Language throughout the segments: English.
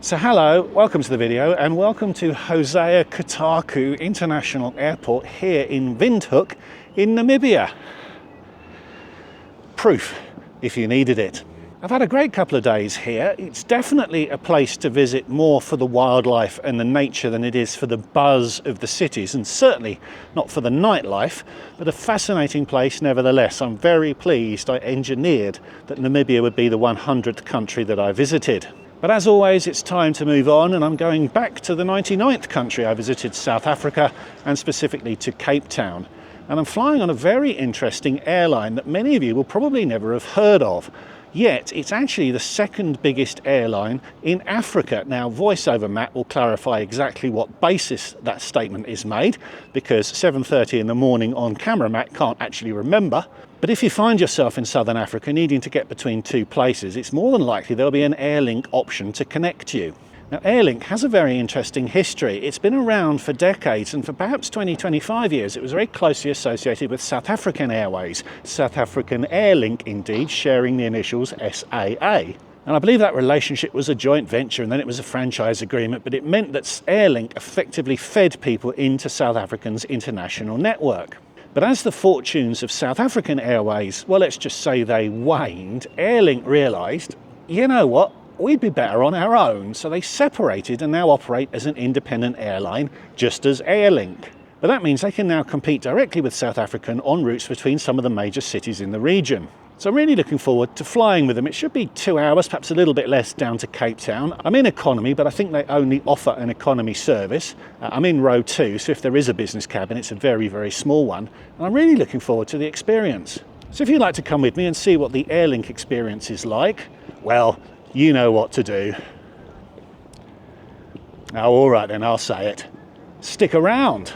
So hello, welcome to the video and welcome to Hosea Kotaku International Airport here in Windhoek in Namibia. Proof if you needed it. I've had a great couple of days here. It's definitely a place to visit more for the wildlife and the nature than it is for the buzz of the cities, and certainly not for the nightlife, but a fascinating place nevertheless. I'm very pleased I engineered that Namibia would be the 100th country that I visited. But as always, it's time to move on, and I'm going back to the 99th country I visited, South Africa, and specifically to Cape Town. And I'm flying on a very interesting airline that many of you will probably never have heard of. Yet it's actually the second biggest airline in Africa. Now, VoiceOver Matt will clarify exactly what basis that statement is made, because 7:30 in the morning on camera Matt can't actually remember. But if you find yourself in southern Africa needing to get between two places, it's more than likely there'll be an Airlink option to connect you. Now, Airlink has a very interesting history. It's been around for decades, and for perhaps 20-25 years it was very closely associated with South African Airways, South African Airlink indeed, sharing the initials SAA. And I believe that relationship was a joint venture and then it was a franchise agreement, but it meant that Airlink effectively fed people into South Africa's international network. But as the fortunes of South African Airways, well, let's just say they waned, Airlink realised, you know what? We'd be better on our own, so they separated and now operate as an independent airline, just as Airlink. But that means they can now compete directly with South African on routes between some of the major cities in the region. So I'm really looking forward to flying with them. It should be 2 hours, perhaps a little bit less, down to Cape Town. I'm in economy, but I think they only offer an economy service. I'm in row 2, so if there is a business cabin, it's a very, very small one. And I'm really looking forward to the experience. So if you'd like to come with me and see what the Airlink experience is like, well, you know what to do. Oh, all right then, I'll say it. Stick around.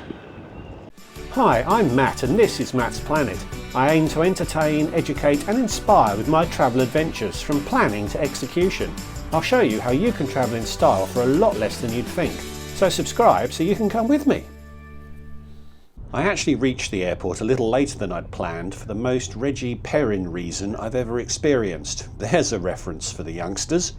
Hi, I'm Matt and this is Matt's Planet. I aim to entertain, educate and inspire with my travel adventures from planning to execution. I'll show you how you can travel in style for a lot less than you'd think. So subscribe so you can come with me. I actually reached the airport a little later than I'd planned for the most Reggie Perrin reason I've ever experienced. There's a reference for the youngsters.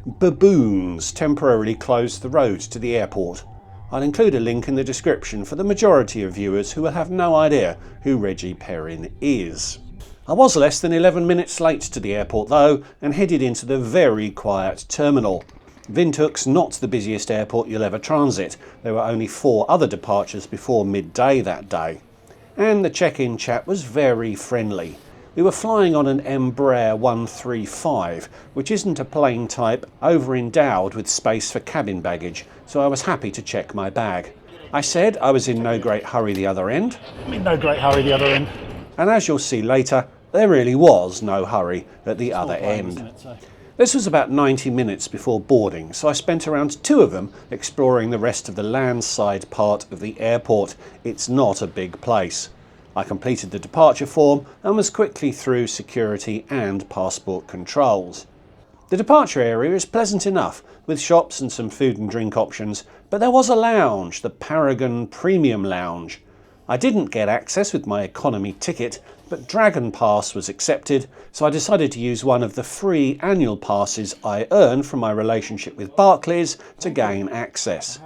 Baboons temporarily closed the road to the airport. I'll include a link in the description for the majority of viewers who will have no idea who Reggie Perrin is. I was less than 11 minutes late to the airport though, and headed into the very quiet terminal. Windhoek's not the busiest airport you'll ever transit. There were only 4 other departures before midday that day. And the check-in chap was very friendly. We were flying on an Embraer 135, which isn't a plane type over-endowed with space for cabin baggage, so I was happy to check my bag. I said I was in no great hurry the other end. I'm in no great hurry the other end. And as you'll see later, there really was no hurry at the other end. This was about 90 minutes before boarding, so I spent around 2 of them exploring the rest of the landside part of the airport. It's not a big place. I completed the departure form and was quickly through security and passport controls. The departure area is pleasant enough, with shops and some food and drink options, but there was a lounge, the Paragon Premium Lounge. I didn't get access with my economy ticket, but Dragon Pass was accepted, so I decided to use one of the free annual passes I earn from my relationship with Barclays to gain access.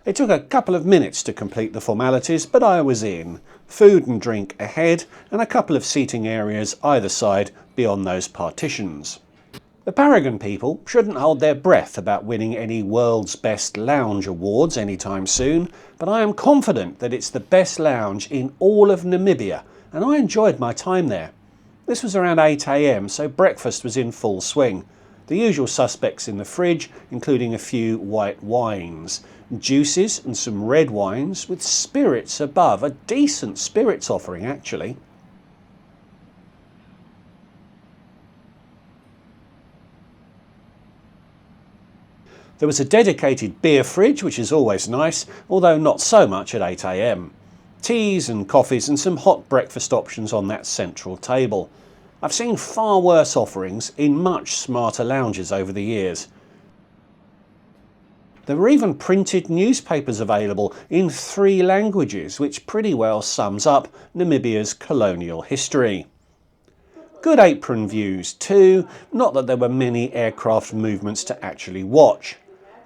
It took a couple of minutes to complete the formalities, but I was in. Food and drink ahead, and a couple of seating areas either side beyond those partitions. The Paragon people shouldn't hold their breath about winning any World's Best Lounge awards anytime soon, but I am confident that it's the best lounge in all of Namibia, and I enjoyed my time there. This was around 8 AM, so breakfast was in full swing. The usual suspects in the fridge, including a few white wines, juices and some red wines with spirits above, a decent spirits offering actually. There was a dedicated beer fridge, which is always nice, although not so much at 8 AM. Teas and coffees and some hot breakfast options on that central table. I've seen far worse offerings in much smarter lounges over the years. There were even printed newspapers available in 3 languages, which pretty well sums up Namibia's colonial history. Good apron views too, not that there were many aircraft movements to actually watch.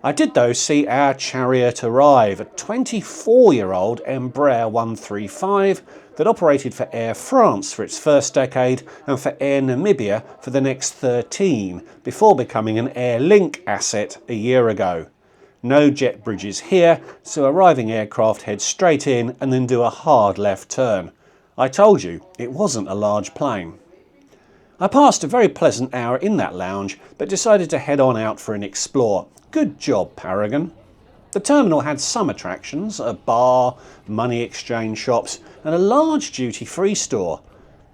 I did though see our chariot arrive, a 24-year-old Embraer 135 that operated for Air France for its first decade and for Air Namibia for the next 13, before becoming an Airlink asset a year ago. No jet bridges here, so arriving aircraft head straight in and then do a hard left turn. I told you, it wasn't a large plane. I passed a very pleasant hour in that lounge, but decided to head on out for an explore. Good job, Paragon. The terminal had some attractions, a bar, money exchange shops, and a large duty-free store.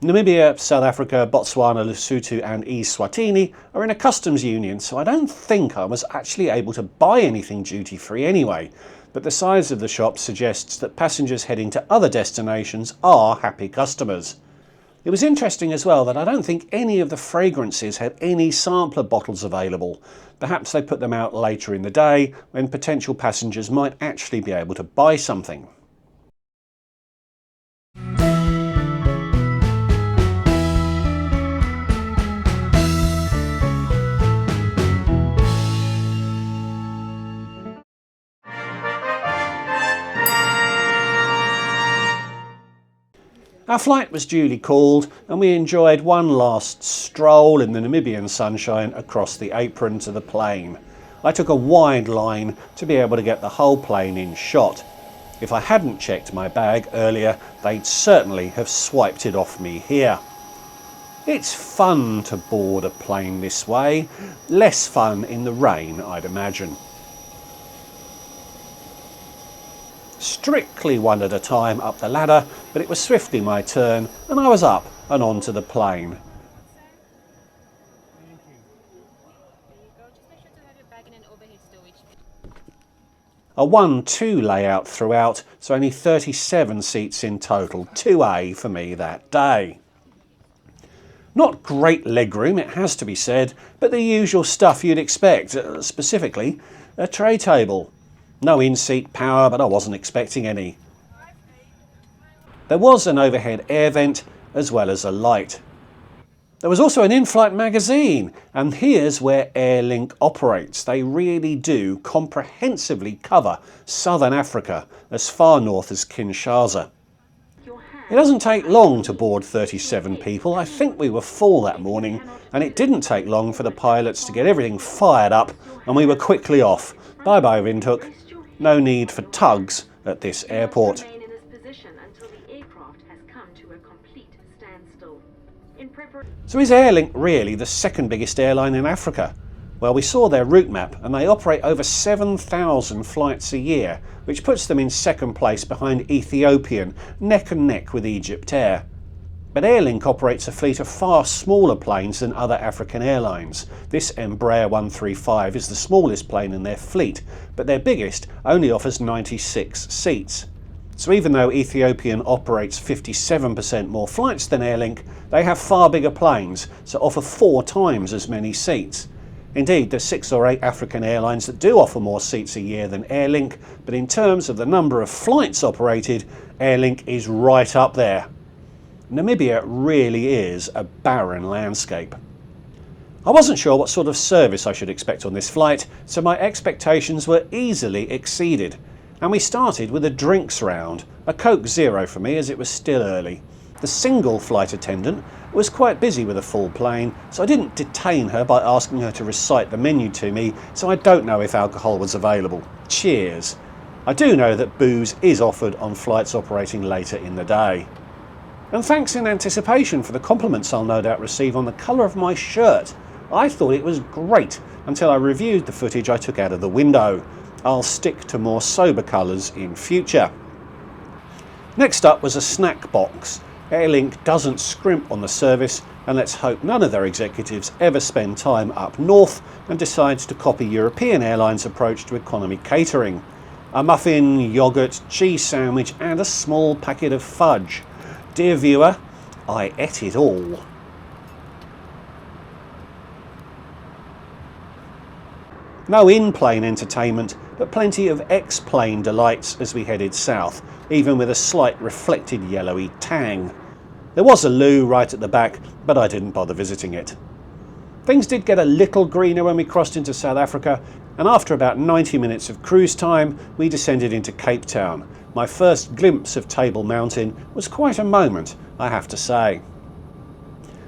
Namibia, South Africa, Botswana, Lesotho and Eswatini are in a customs union, so I don't think I was actually able to buy anything duty-free anyway, but the size of the shop suggests that passengers heading to other destinations are happy customers. It was interesting as well that I don't think any of the fragrances had any sampler bottles available. Perhaps they put them out later in the day when potential passengers might actually be able to buy something. Our flight was duly called and we enjoyed one last stroll in the Namibian sunshine across the apron to the plane. I took a wide line to be able to get the whole plane in shot. If I hadn't checked my bag earlier, they'd certainly have swiped it off me here. It's fun to board a plane this way, less fun in the rain, I'd imagine. Strictly one at a time up the ladder, but it was swiftly my turn and I was up and onto the plane. A 1-2 layout throughout, so only 37 seats in total, 2A for me that day. Not great legroom, it has to be said, but the usual stuff you'd expect, specifically a tray table. No in-seat power, but I wasn't expecting any. There was an overhead air vent as well as a light. There was also an in-flight magazine, and here's where Airlink operates. They really do comprehensively cover southern Africa, as far north as Kinshasa. It doesn't take long to board 37 people. I think we were full that morning, and it didn't take long for the pilots to get everything fired up, and we were quickly off. Bye-bye, Windhoek. No need for tugs at this airport. So is Airlink really the second biggest airline in Africa? Well, we saw their route map and they operate over 7,000 flights a year, which puts them in second place behind Ethiopian, neck and neck with Egypt Air. But Airlink operates a fleet of far smaller planes than other African airlines. This Embraer 135 is the smallest plane in their fleet, but their biggest only offers 96 seats. So even though Ethiopian operates 57% more flights than Airlink, they have far bigger planes, so offer 4 times as many seats. Indeed, there's 6 or 8 African airlines that do offer more seats a year than Airlink, but in terms of the number of flights operated, Airlink is right up there. Namibia really is a barren landscape. I wasn't sure what sort of service I should expect on this flight, so my expectations were easily exceeded. And we started with a drinks round, a Coke Zero for me as it was still early. The single flight attendant was quite busy with a full plane, so I didn't detain her by asking her to recite the menu to me, so I don't know if alcohol was available. Cheers. I do know that booze is offered on flights operating later in the day. And thanks in anticipation for the compliments I'll no doubt receive on the colour of my shirt. I thought it was great until I reviewed the footage I took out of the window. I'll stick to more sober colours in future. Next up was a snack box. Airlink doesn't scrimp on the service, and let's hope none of their executives ever spend time up north and decides to copy European Airlines' approach to economy catering. A muffin, yoghurt, cheese sandwich and a small packet of fudge. Dear viewer, I ate it all. No in-plane entertainment, but plenty of ex-plane delights as we headed south, even with a slight reflected yellowy tang. There was a loo right at the back, but I didn't bother visiting it. Things did get a little greener when we crossed into South Africa. And after about 90 minutes of cruise time, we descended into Cape Town. My first glimpse of Table Mountain was quite a moment, I have to say.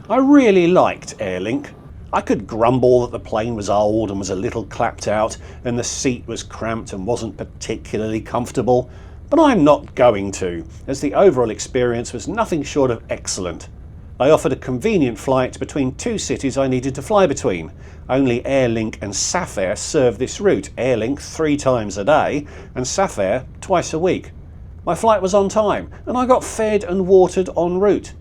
I really liked Airlink. I could grumble that the plane was old and was a little clapped out and the seat was cramped and wasn't particularly comfortable, but I'm not going to, as the overall experience was nothing short of excellent. I offered a convenient flight between two cities I needed to fly between. Only Airlink and Safair serve this route, Airlink 3 times a day and Safair twice a week. My flight was on time and I got fed and watered en route.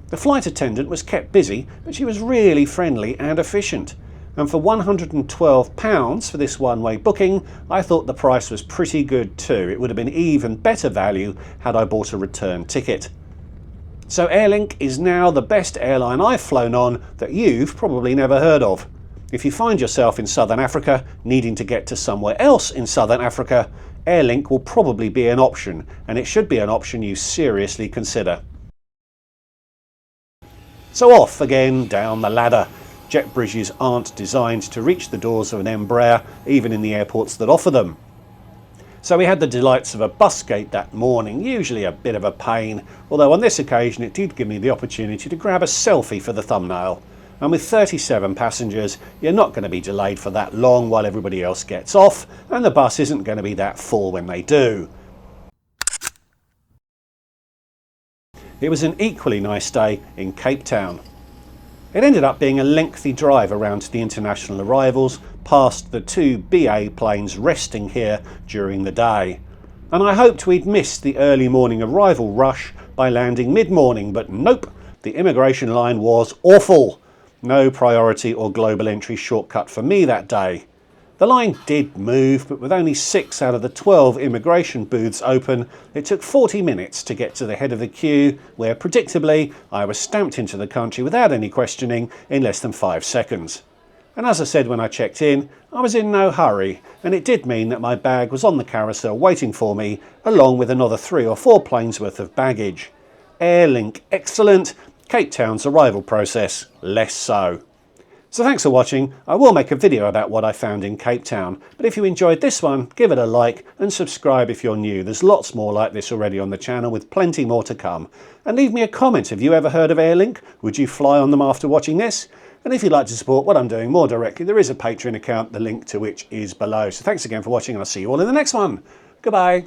The flight attendant was kept busy, but she was really friendly and efficient. And for £112 for this one-way booking, I thought the price was pretty good too. It would have been even better value had I bought a return ticket. So Airlink is now the best airline I've flown on that you've probably never heard of. If you find yourself in Southern Africa needing to get to somewhere else in Southern Africa, Airlink will probably be an option, and it should be an option you seriously consider. So off again down the ladder. Jet bridges aren't designed to reach the doors of an Embraer, even in the airports that offer them. So we had the delights of a bus gate that morning, usually a bit of a pain, although on this occasion it did give me the opportunity to grab a selfie for the thumbnail. And with 37 passengers, you're not going to be delayed for that long while everybody else gets off, and the bus isn't going to be that full when they do. It was an equally nice day in Cape Town. It ended up being a lengthy drive around the international arrivals, past the 2 BA planes resting here during the day. And I hoped we'd missed the early morning arrival rush by landing mid-morning, but nope, the immigration line was awful. No priority or global entry shortcut for me that day. The line did move, but with only 6 out of the 12 immigration booths open, it took 40 minutes to get to the head of the queue, where predictably I was stamped into the country without any questioning in less than 5 seconds. And as I said when I checked in, I was in no hurry, and it did mean that my bag was on the carousel waiting for me, along with another 3 or 4 planes worth of baggage. Airlink excellent, Cape Town's arrival process less so. So thanks for watching. I will make a video about what I found in Cape Town, but if you enjoyed this one, give it a like and subscribe if you're new. There's lots more like this already on the channel, with plenty more to come. And leave me a comment. Have you ever heard of Airlink? Would you fly on them after watching this? And if you'd like to support what I'm doing more directly, there is a Patreon account, the link to which is below. So thanks again for watching, and I'll see you all in the next one. Goodbye.